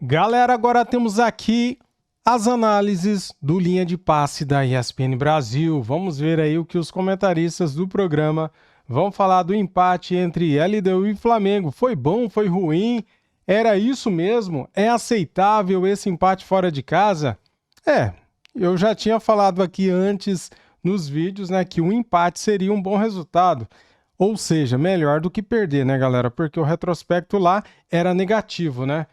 Galera, agora temos aqui as análises do Linha de Passe da ESPN Brasil. Vamos ver aí o que os comentaristas do programa vão falar do empate entre LDU e Flamengo. Foi bom, foi ruim? Era isso mesmo? É aceitável esse empate fora de casa? Eu já tinha falado aqui antes nos vídeos, né, que um empate seria um bom resultado. Ou seja, melhor do que perder, né, galera? Porque o retrospecto lá era negativo, né?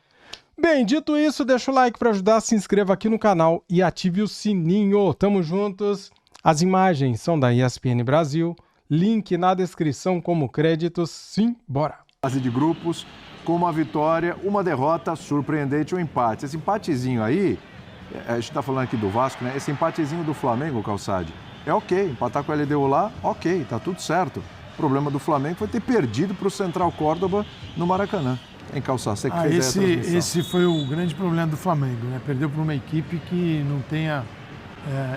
Bem, dito isso, deixa o like para ajudar, se inscreva aqui no canal e ative o sininho. Tamo juntos. As imagens são da ESPN Brasil. Link na descrição como créditos. Sim, bora. Fase de grupos, com uma vitória, uma derrota surpreendente, um empate. Esse empatezinho aí, a gente tá falando aqui do Vasco, né? Esse empatezinho do Flamengo, Calçade, é ok. Empatar com a LDU lá, ok, tá tudo certo. O problema do Flamengo foi ter perdido para o Central Córdoba no Maracanã. Em Calçar, você que fez a transmissão. Esse foi o grande problema do Flamengo, né? Perdeu para uma equipe que não tenha...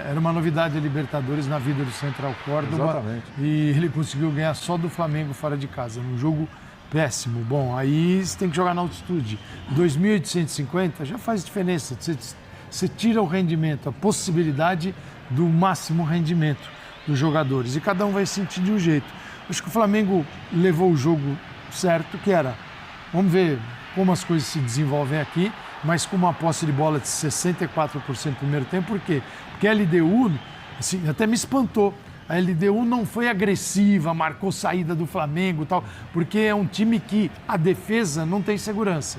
era uma novidade a Libertadores na vida do Central Córdoba. Exatamente. E ele conseguiu ganhar só do Flamengo fora de casa, num jogo péssimo. Bom, aí você tem que jogar na altitude. 2.850 já faz diferença. Você tira o rendimento, a possibilidade do máximo rendimento dos jogadores. E cada um vai sentir de um jeito. Acho que o Flamengo levou o jogo certo, que era... Vamos ver como as coisas se desenvolvem aqui, mas com uma posse de bola de 64% no primeiro tempo. Por quê? Porque a LDU, assim, até me espantou. A LDU não foi agressiva, marcou saída do Flamengo e tal, porque é um time que a defesa não tem segurança,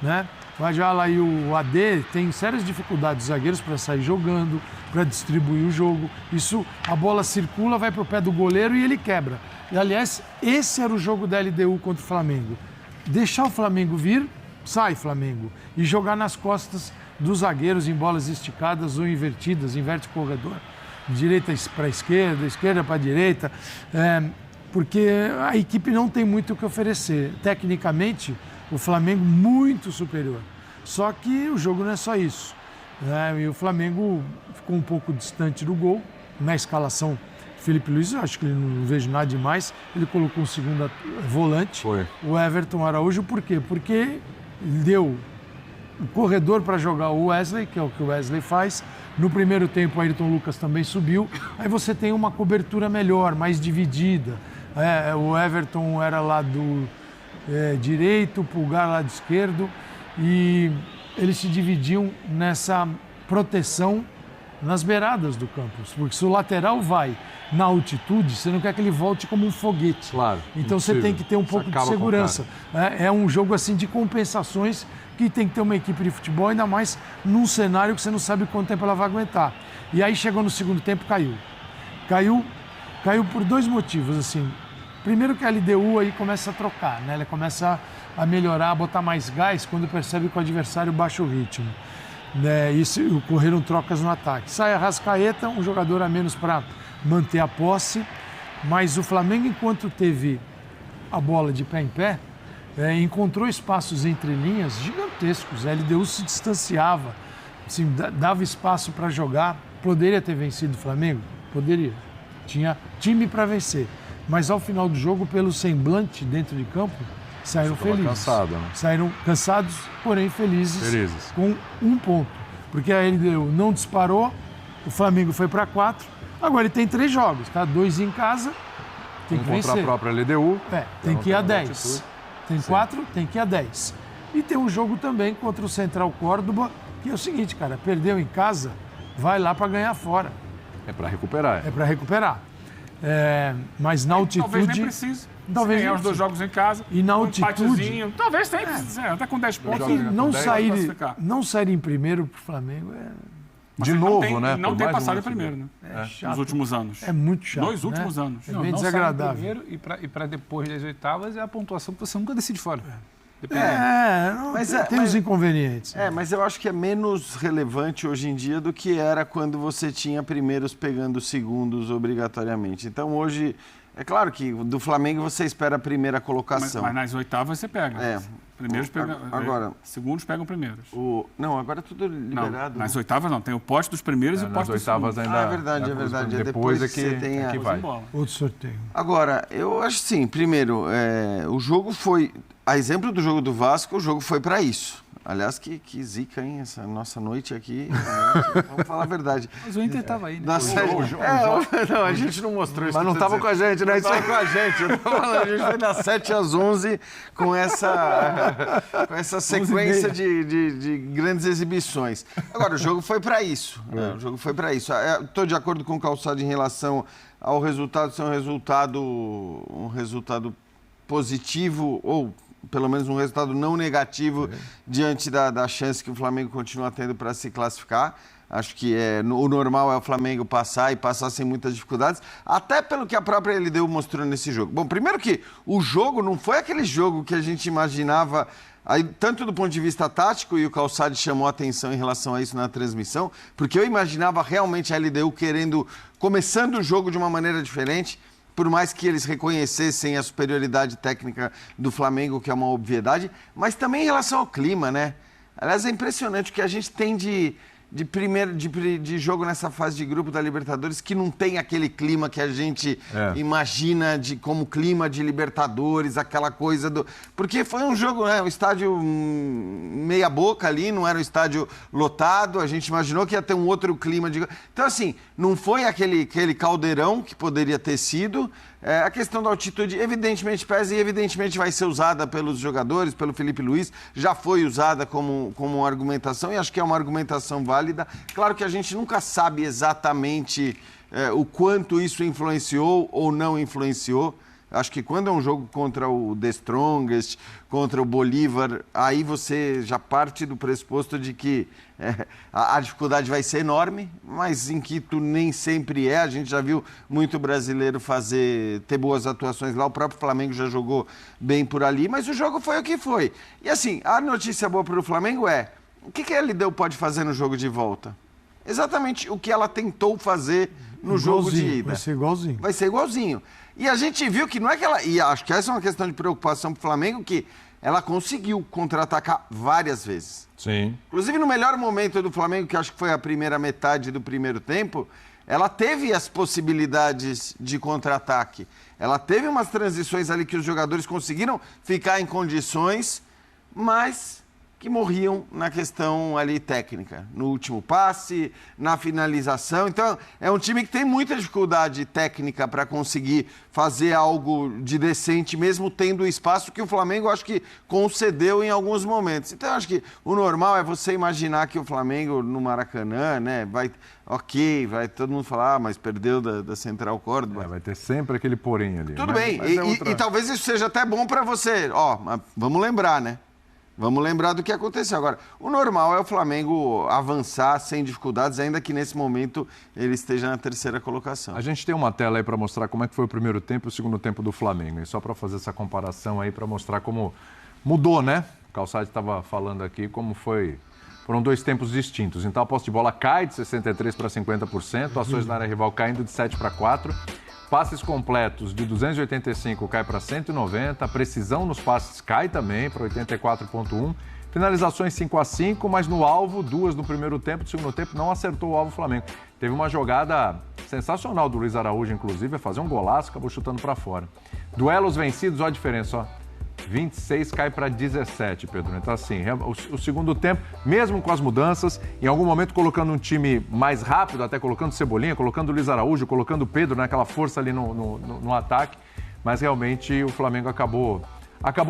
né? O Adjala e o AD têm sérias dificuldades, os zagueiros, para sair jogando, para distribuir o jogo. Isso, a bola circula, vai para o pé do goleiro e ele quebra. E, aliás, esse era o jogo da LDU contra o Flamengo. Deixar o Flamengo vir, sai Flamengo, e jogar nas costas dos zagueiros em bolas esticadas ou invertidas, inverte o corredor, direita para esquerda, esquerda para direita, porque a equipe não tem muito o que oferecer. Tecnicamente, o Flamengo muito superior, só que o jogo não é só isso, né? E o Flamengo ficou um pouco distante do gol, na escalação. Felipe Luiz, eu acho que ele não vejo nada demais. Ele colocou um segundo volante, o Everton Araújo. Por quê? Porque deu o corredor para jogar o Wesley, que é o que o Wesley faz. No primeiro tempo, o Ayrton Lucas também subiu. Aí você tem uma cobertura melhor, mais dividida. O Everton era lá do direito, o Pulgar lá do esquerdo. E eles se dividiam nessa proteção nas beiradas do campo. Porque se o lateral vai na altitude, você não quer que ele volte como um foguete. Claro. Então você tem que ter um pouco de segurança. É um jogo assim de compensações que tem que ter uma equipe de futebol, ainda mais num cenário que você não sabe quanto tempo ela vai aguentar. E aí chegou no segundo tempo, caiu. Caiu por dois motivos, assim. Primeiro que a LDU aí começa a trocar, né? Ela começa a melhorar, a botar mais gás quando percebe que o adversário baixa o ritmo. E ocorreram trocas no ataque. Sai a Arrascaeta, um jogador a menos para manter a posse, mas o Flamengo, enquanto teve a bola de pé em pé, encontrou espaços entre linhas gigantescos. A LDU se distanciava, assim, dava espaço para jogar. Poderia ter vencido o Flamengo? Poderia. Tinha time para vencer. Mas ao final do jogo, pelo semblante dentro de campo, saíram felizes. Cansado, né? Saíram cansados, porém felizes. Com um ponto. Porque a LDU não disparou, o Flamengo foi para 4. Agora ele tem 3 jogos, tá? 2 em casa, tem que vencer. Contra a própria LDU. Tem que ir a 10. Tem 4, tem que ir a 10. E tem um jogo também contra o Central Córdoba, que é o seguinte, cara, perdeu em casa, vai lá para ganhar fora. É para recuperar. É para recuperar. Mas na altitude... Talvez nem precise. Talvez ganhar os 2 jogos em casa. E na altitude... Talvez tenha, até com 10 pontos. Não sair em primeiro pro Flamengo de novo, né? Não tem passado em primeiro, né? Nos últimos anos. É muito chato. Nos últimos anos. É bem desagradável. Primeiro e para depois das oitavas é a pontuação que você nunca decide fora. Tem os inconvenientes. Mas eu acho que é menos relevante hoje em dia do que era quando você tinha primeiros pegando segundos obrigatoriamente. Então hoje, é claro que do Flamengo você espera a primeira colocação. Mas nas oitavas você pega. Primeiros pegam. Agora, segundos pegam primeiros. Não, agora é tudo liberado. Não, nas oitavas não. Tem o poste dos primeiros e o poste dos segundos. Ainda, é verdade. Depois é que você tem que vai. Outro sorteio. Agora, eu acho sim, primeiro, o jogo foi... A exemplo do jogo do Vasco, o jogo foi para isso. Aliás, que zica, hein? Essa nossa noite aqui. Vamos falar a verdade. Mas o Inter estava aí, né? Não, a gente não mostrou isso. Mas não estava com a gente, né? Não estava com a gente. Eu tô falando, a gente foi das 7 às 11 com essa sequência de grandes exibições. Agora, o jogo foi para isso. O jogo foi para isso. Estou de acordo com o Calçado em relação ao resultado ser um resultado positivo ou pelo menos um resultado não negativo diante da chance que o Flamengo continua tendo para se classificar. Acho que o normal é o Flamengo passar e passar sem muitas dificuldades, até pelo que a própria LDU mostrou nesse jogo. Bom, primeiro que o jogo não foi aquele jogo que a gente imaginava, aí, tanto do ponto de vista tático, e o Calçade chamou a atenção em relação a isso na transmissão, porque eu imaginava realmente a LDU começando o jogo de uma maneira diferente, por mais que eles reconhecessem a superioridade técnica do Flamengo, que é uma obviedade, mas também em relação ao clima, né? Aliás, é impressionante o que a gente tem de jogo nessa fase de grupo da Libertadores, que não tem aquele clima que a gente imagina como clima de Libertadores, aquela coisa do... Porque foi um jogo, né? Um estádio meia boca ali, não era um estádio lotado, a gente imaginou que ia ter um outro clima de... Então, assim, não foi aquele caldeirão que poderia ter sido. A questão da altitude evidentemente pesa e evidentemente vai ser usada pelos jogadores, pelo Felipe Luiz, já foi usada como argumentação e acho que é uma argumentação válida. Claro que a gente nunca sabe exatamente o quanto isso influenciou ou não influenciou. Acho que quando é um jogo contra o The Strongest, contra o Bolívar, aí você já parte do pressuposto de que a dificuldade vai ser enorme, mas em Quito nem sempre é. A gente já viu muito brasileiro ter boas atuações lá, o próprio Flamengo já jogou bem por ali, mas o jogo foi o que foi. E assim, a notícia boa para o Flamengo o que a LDU pode fazer no jogo de volta? Exatamente o que ela tentou fazer no jogo de ida. Vai ser igualzinho. Vai ser igualzinho. E a gente viu que não é que ela... E acho que essa é uma questão de preocupação para o Flamengo, que ela conseguiu contra-atacar várias vezes. Sim. Inclusive, no melhor momento do Flamengo, que acho que foi a primeira metade do primeiro tempo, ela teve as possibilidades de contra-ataque. Ela teve umas transições ali que os jogadores conseguiram ficar em condições, mas que morriam na questão ali técnica, no último passe, na finalização. Então, é um time que tem muita dificuldade técnica para conseguir fazer algo de decente, mesmo tendo o espaço que o Flamengo, acho que, concedeu em alguns momentos. Então, acho que o normal é você imaginar que o Flamengo, no Maracanã, né, vai todo mundo falar, mas perdeu da Central Córdoba. Vai ter sempre aquele porém ali. Tudo bem, e talvez isso seja até bom para você. Vamos lembrar, né? Vamos lembrar do que aconteceu. Agora, o normal é o Flamengo avançar sem dificuldades, ainda que nesse momento ele esteja na terceira colocação. A gente tem uma tela aí para mostrar como é que foi o primeiro tempo e o segundo tempo do Flamengo. E só para fazer essa comparação aí, para mostrar como mudou, né? O Calçade estava falando aqui como foram dois tempos distintos. Então a posse de bola cai de 63% para 50%, ações na área rival caindo de 7 para 4%. Passes completos de 285 cai para 190, a precisão nos passes cai também para 84,1, finalizações 5-5, mas no alvo, 2 no primeiro tempo, no segundo tempo não acertou o alvo Flamengo. Teve uma jogada sensacional do Luiz Araújo, inclusive, fazer um golaço, acabou chutando para fora. Duelos vencidos, olha a diferença, ó. 26 cai para 17, Pedro. Então, assim, o segundo tempo, mesmo com as mudanças, em algum momento colocando um time mais rápido, até colocando Cebolinha, colocando o Luiz Araújo, colocando o Pedro, naquela força ali no ataque, mas realmente o Flamengo acabou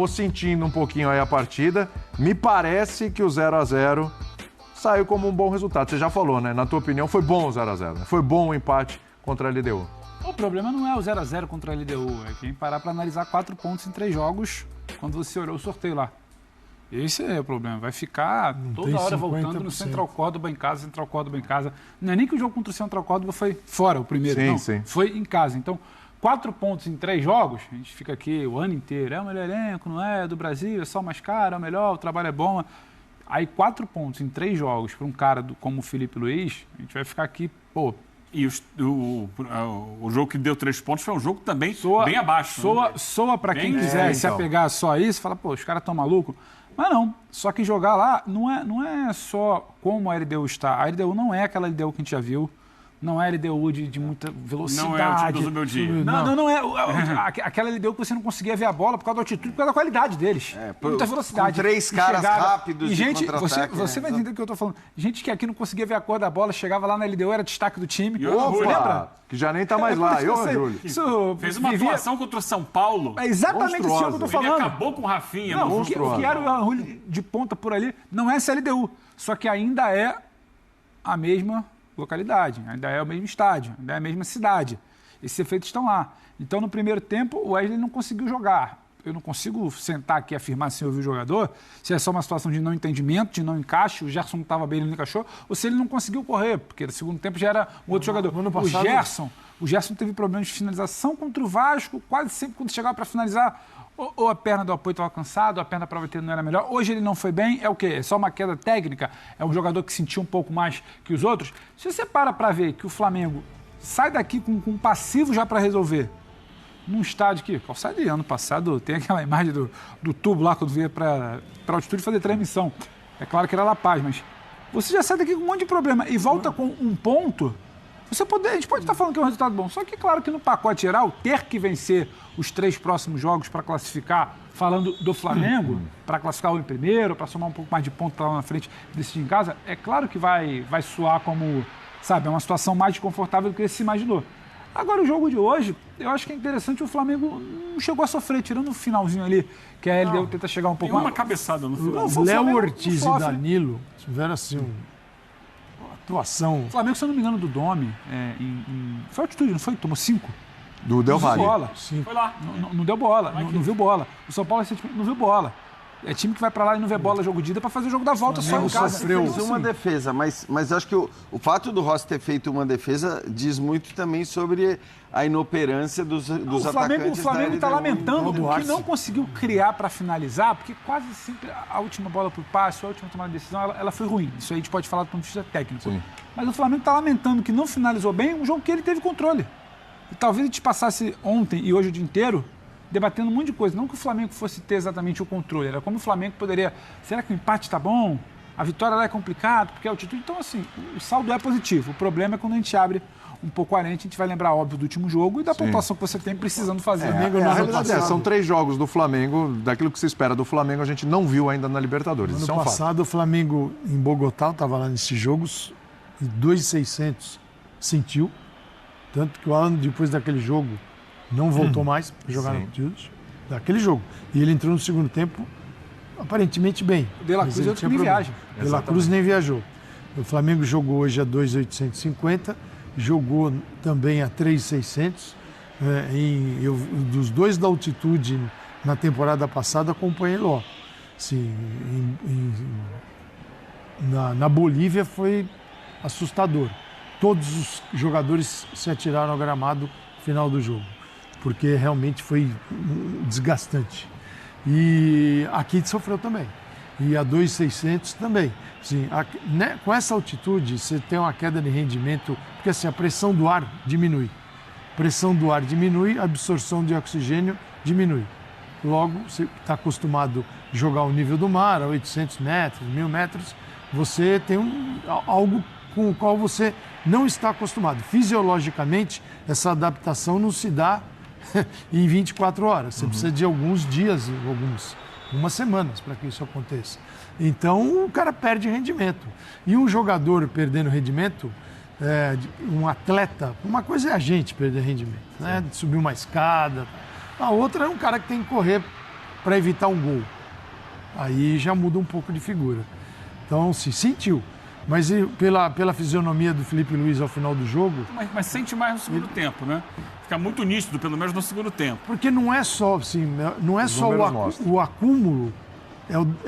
sentindo um pouquinho aí a partida. Me parece que o 0-0 saiu como um bom resultado. Você já falou, né? Na tua opinião, foi bom o 0-0, né? Foi bom o empate contra a LDU. O problema não é o 0-0 contra a LDU, é quem parar para analisar 4 pontos em 3 jogos quando você olhou o sorteio lá. Esse é o problema, vai ficar toda hora voltando no Central Córdoba em casa, Central Córdoba em casa. Não é nem que o jogo contra o Central Córdoba foi fora o primeiro, sim. Foi em casa. Então, 4 pontos em 3 jogos, a gente fica aqui o ano inteiro, é o melhor elenco, não é? Do Brasil, é só mais caro, é o melhor, o trabalho é bom. Aí 4 pontos em 3 jogos para um cara como o Felipe Luiz, a gente vai ficar aqui, E o jogo que deu 3 pontos foi um jogo também bem abaixo. Soa para quem quiser se apegar só a isso, fala, os caras estão malucos. Mas não, só que jogar lá não é só como a LDU está. A LDU não é aquela LDU que a gente já viu Não é LDU de muita velocidade. Não é o time do Zubeldia. Não é. Aquela LDU que você não conseguia ver a bola por causa da altitude, por causa da qualidade deles. Muita velocidade. Com 3 caras rápidos e gente, contra-ataque. você vai entender o que eu tô falando. Gente que aqui não conseguia ver a cor da bola, chegava lá na LDU, era destaque do time. Opa! Que já nem tá mais lá. Júlio. Fez uma atuação contra o São Paulo. É exatamente isso que eu tô falando. Ele acabou com o Rafinha. Não, o que era o Arrulho de ponta por ali não é essa LDU. Só que ainda é a mesma localidade, ainda é o mesmo estádio, ainda é a mesma cidade. Esses efeitos estão lá. Então, no primeiro tempo, o Wesley não conseguiu jogar. Eu não consigo sentar aqui e afirmar se eu vi o jogador, se é só uma situação de não entendimento, de não encaixe, o Gerson não estava bem, ele não encaixou, ou se ele não conseguiu correr, porque no segundo tempo já era um outro jogador. O Gerson teve problemas de finalização contra o Vasco, quase sempre quando chegava para finalizar, ou a perna do apoio estava cansada, ou a perna para bater não era melhor. Hoje ele não foi bem, é o quê? É só uma queda técnica? É um jogador que sentiu um pouco mais que os outros? Se você para ver que o Flamengo sai daqui com um passivo já para resolver, num estádio que, Calçade, ano passado, tem aquela imagem do tubo lá, quando veio para a altitude fazer transmissão. É claro que era La Paz, mas você já sai daqui com um monte de problema e volta com um ponto. A gente pode estar falando que é um resultado bom, só que claro que no pacote geral, ter que vencer os 3 próximos jogos para classificar, falando do Flamengo, para classificar em primeiro, para somar um pouco mais de ponto para lá na frente e decidir em casa, é claro que vai soar como, sabe, é uma situação mais desconfortável do que se imaginou. Agora, o jogo de hoje, eu acho que é interessante, o Flamengo não chegou a sofrer, tirando o finalzinho ali, que a LDU tenta chegar um pouco mais. Tem uma cabeçada no final. Léo Ortiz e Danilo tiveram, assim, uma atuação... O Flamengo, se eu não me engano, do Domi, foi altitude, não foi? Tomou 5? Do Del Valle. Não deu bola. Foi lá. Não deu bola, não viu bola. O São Paulo não viu bola. É time que vai pra lá e não vê bola jogo de ida pra fazer o jogo da volta só em casa. Fez uma defesa, mas acho que o fato do Rossi ter feito uma defesa diz muito também sobre a inoperância dos atacantes. O Flamengo está lamentando que não conseguiu criar para finalizar, porque quase sempre a última bola por passe, a última tomada de decisão, ela foi ruim. Isso aí a gente pode falar do ponto de vista técnico. Sim. Mas o Flamengo está lamentando que não finalizou bem um jogo que ele teve controle. E talvez a gente passasse ontem e hoje o dia inteiro debatendo um monte de coisa. Não que o Flamengo fosse ter exatamente o controle, era como o Flamengo poderia... Será que o empate está bom? A vitória lá é complicado, porque é altitude. Então, assim, o saldo é positivo. O problema é quando a gente abre um pouco a lente, a gente vai lembrar, óbvio, do último jogo e da pontuação que você tem precisando fazer. São 3 jogos do Flamengo, daquilo que se espera do Flamengo, a gente não viu ainda na Libertadores. Ano passado, o Flamengo em Bogotá, estava lá nesses jogos, e 2.600 sentiu. Tanto que o Alan, depois daquele jogo, não voltou mais para jogar no altitude, daquele jogo. E ele entrou no segundo tempo, aparentemente bem. O De La Cruz nem viaja. De La Cruz nem viajou. O Flamengo jogou hoje a 2.850, jogou também a 3.600. Dos 2 da altitude na temporada passada, acompanhei lá. Assim, na Bolívia foi assustador. Todos os jogadores se atiraram ao gramado no final do jogo, porque realmente foi desgastante. E aqui sofreu também. E a 2.600 também. Assim, com essa altitude, você tem uma queda de rendimento, porque assim, a pressão do ar diminui. Pressão do ar diminui, a absorção de oxigênio diminui. Logo, você está acostumado a jogar ao nível do mar, a 800 metros, 1.000 metros, você tem algo com o qual você não está acostumado. Fisiologicamente, essa adaptação não se dá em 24 horas. Você precisa de alguns dias, algumas semanas para que isso aconteça. Então, o cara perde rendimento. E um jogador perdendo rendimento, um atleta, uma coisa é a gente perder rendimento, né? De subir uma escada. A outra é um cara que tem que correr para evitar um gol. Aí já muda um pouco de figura. Então, se sentiu. Mas pela fisionomia do Felipe Luiz ao final do jogo... Mas sente mais no segundo tempo, né? Fica muito nítido, pelo menos no segundo tempo. Porque não é só, assim, não é só o acúmulo,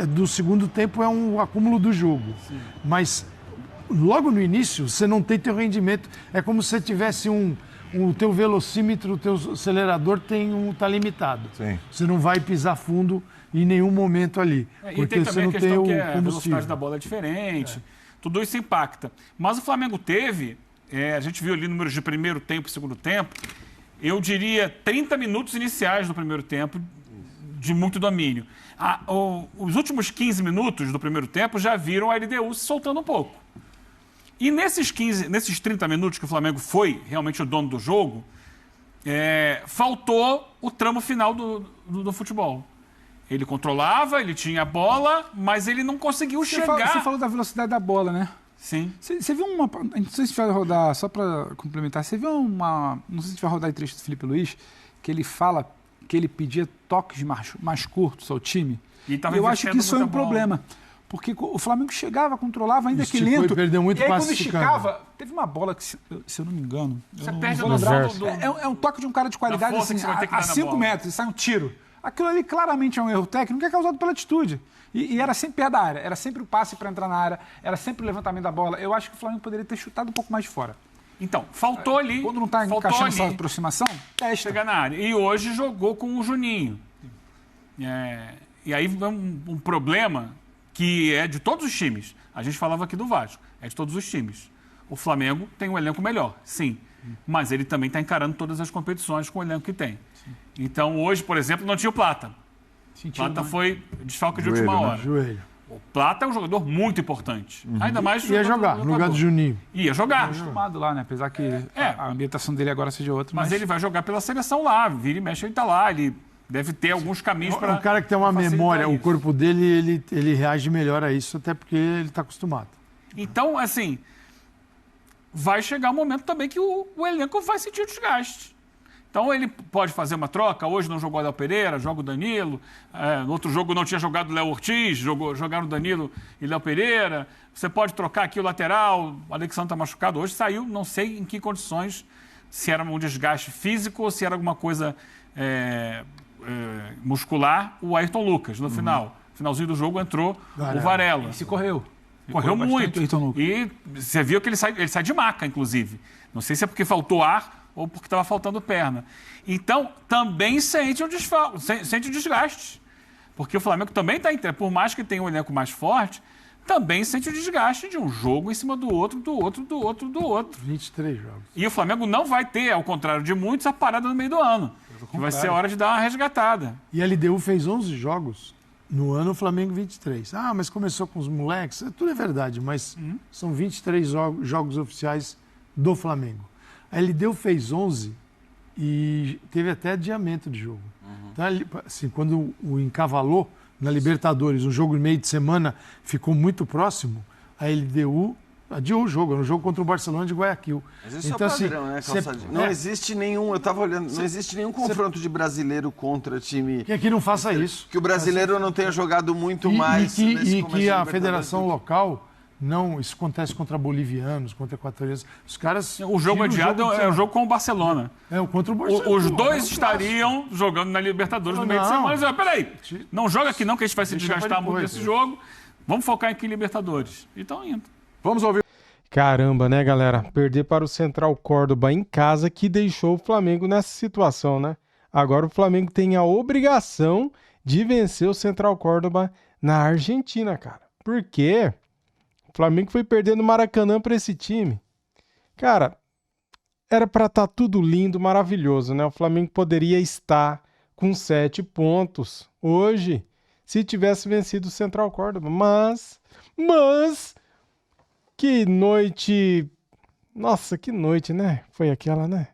do segundo tempo é um acúmulo do jogo. Sim. Mas logo no início, você não tem teu rendimento. É como se você tivesse o teu velocímetro, o teu acelerador tá limitado. Sim. Você não vai pisar fundo em nenhum momento ali. Porque você não tem o combustível. A velocidade da bola é diferente. Tudo isso impacta. Mas o Flamengo teve, a gente viu ali números de primeiro tempo e segundo tempo, eu diria 30 minutos iniciais do primeiro tempo de muito domínio. Os últimos 15 minutos do primeiro tempo já viram a LDU se soltando um pouco. E nesses 30 minutos que o Flamengo foi realmente o dono do jogo, faltou o tramo final do futebol. Ele controlava, ele tinha a bola, mas ele não conseguiu chegar... Você falou da velocidade da bola, né? Sim. Você viu uma... Não sei se vai rodar, só para complementar, você viu uma... Não sei se vai rodar em trecho do Felipe Luiz, que ele fala que ele pedia toques mais curtos ao time. E eu acho que isso é um problema. Porque o Flamengo chegava, controlava, ainda que lento. E perdeu muito e aí, passe quando esticava, teve uma bola que, se eu não me engano... Você perde a noção do... É um toque de um cara de qualidade assim, a 5 metros, e sai um tiro. Aquilo ali claramente é um erro técnico que é causado pela atitude. E era sempre perto da área, era sempre o passe para entrar na área, era sempre o levantamento da bola. Eu acho que o Flamengo poderia ter chutado um pouco mais de fora. Então, faltou ali. Quando não está encaixando essa aproximação, testa. Chegar na área. E hoje jogou com o Juninho. E aí um problema que é de todos os times. A gente falava aqui do Vasco, é de todos os times. O Flamengo tem um elenco melhor, sim. Mas ele também está encarando todas as competições com o elenco que tem. Então, hoje, por exemplo, não tinha o Plata. Plata foi desfalque de última hora. Joelho. O Plata é um jogador muito importante. Ainda mais... Ia jogar, no lugar do Juninho. Ia jogar. Acostumado lá, né? Apesar que a ambientação dele agora seja outra. Mas ele vai jogar pela seleção lá. Vira e mexe, ele está lá. Ele deve ter alguns caminhos para... Um cara que tem uma memória, o corpo dele, ele reage melhor a isso, até porque ele está acostumado. Então, assim, vai chegar um momento também que o elenco vai sentir o desgaste. Então ele pode fazer uma troca. Hoje não jogou o Léo Pereira, joga o Danilo. No outro jogo não tinha jogado o Léo Ortiz, jogaram o Danilo e Léo Pereira. Você pode trocar aqui o lateral, o Alexandre está machucado. Hoje saiu, não sei em que condições, se era um desgaste físico ou se era alguma coisa muscular, o Ayrton Lucas no final. No finalzinho do jogo entrou o Varela. E se correu. Correu muito. E você viu que ele sai de maca, inclusive. Não sei se é porque faltou ar ou porque estava faltando perna. Então, também sente o desgaste. Porque o Flamengo também está, por mais que tenha um elenco mais forte, também sente o desgaste de um jogo em cima do outro, do outro. 23 jogos. E o Flamengo não vai ter, ao contrário de muitos, a parada no meio do ano. Que vai ser a hora de dar uma resgatada. E a LDU fez 11 jogos no ano, o Flamengo 23. Ah, mas começou com os moleques. Tudo é verdade, mas são 23 jogos oficiais do Flamengo. A LDU fez 11 e teve até adiamento de jogo. Então, assim, quando o encavalou na Libertadores, um jogo meio de semana ficou muito próximo, a LDU adiou o jogo, era um jogo contra o Barcelona de Guayaquil. Mas isso então, é o padrão, né, Calçadinho? Não existe nenhum, eu estava olhando, não existe nenhum confronto de brasileiro contra time... Que aqui não faça isso. Que o brasileiro não tenha jogado muito mais e que a federação local... Não, isso acontece contra bolivianos, contra equatorianos. Os caras... O jogo adiado é o jogo com o Barcelona. Contra o Barcelona. Os dois estariam jogando na Libertadores no meio de semana. Mas, peraí, não joga aqui não, que a gente vai se desgastar muito nesse jogo. Vamos focar aqui em Libertadores. E estão indo. Vamos ouvir. Caramba, né, galera? Perder para o Central Córdoba em casa que deixou o Flamengo nessa situação, né? Agora o Flamengo tem a obrigação de vencer o Central Córdoba na Argentina, cara. Por quê? O Flamengo foi perdendo o Maracanã para esse time. Cara, era para estar tudo lindo, maravilhoso, né? O Flamengo poderia estar com 7 pontos hoje se tivesse vencido o Central Córdoba. Mas, que noite... Nossa, que noite, né? Foi aquela, né?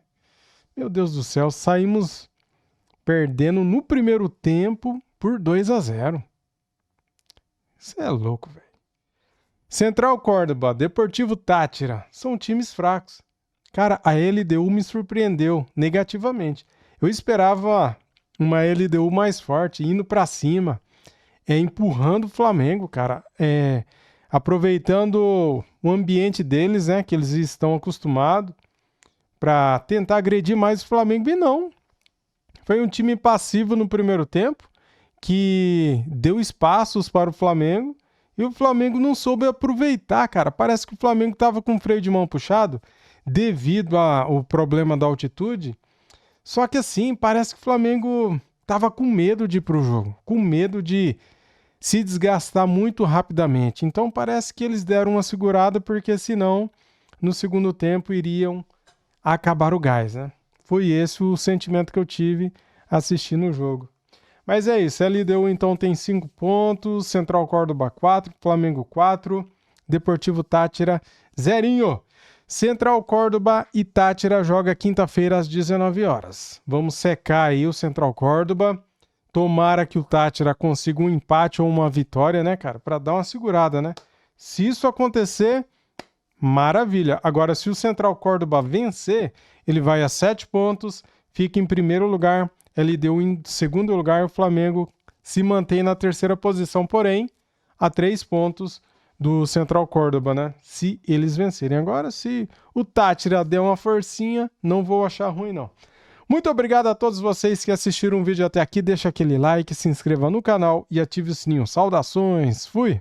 Meu Deus do céu, saímos perdendo no primeiro tempo por 2-0. Isso é louco, velho. Central Córdoba, Deportivo Táchira, são times fracos. Cara, a LDU me surpreendeu negativamente. Eu esperava uma LDU mais forte, indo pra cima, empurrando o Flamengo, cara. Aproveitando o ambiente deles, né, que eles estão acostumados, para tentar agredir mais o Flamengo. E não. Foi um time passivo no primeiro tempo, que deu espaços para o Flamengo, e o Flamengo não soube aproveitar, cara. Parece que o Flamengo estava com o freio de mão puxado devido ao problema da altitude. Só que assim, parece que o Flamengo estava com medo de ir para o jogo, com medo de se desgastar muito rapidamente. Então parece que eles deram uma segurada, porque senão no segundo tempo iriam acabar o gás, né? Foi esse o sentimento que eu tive assistindo o jogo. Mas é isso, a LDU então tem 5 pontos, Central Córdoba 4, Flamengo 4, Deportivo Táchira 0. Central Córdoba e Táchira joga quinta-feira às 19 horas. Vamos secar aí o Central Córdoba. Tomara que o Táchira consiga um empate ou uma vitória, né, cara? Para dar uma segurada, né? Se isso acontecer, maravilha. Agora, se o Central Córdoba vencer, ele vai a 7 pontos, fica em primeiro lugar, LDU em segundo lugar, o Flamengo se mantém na terceira posição, porém, a 3 pontos do Central Córdoba, né? Se eles vencerem. Agora, se o Táchira der uma forcinha, não vou achar ruim, não. Muito obrigado a todos vocês que assistiram o vídeo até aqui. Deixa aquele like, se inscreva no canal e ative o sininho. Saudações, fui!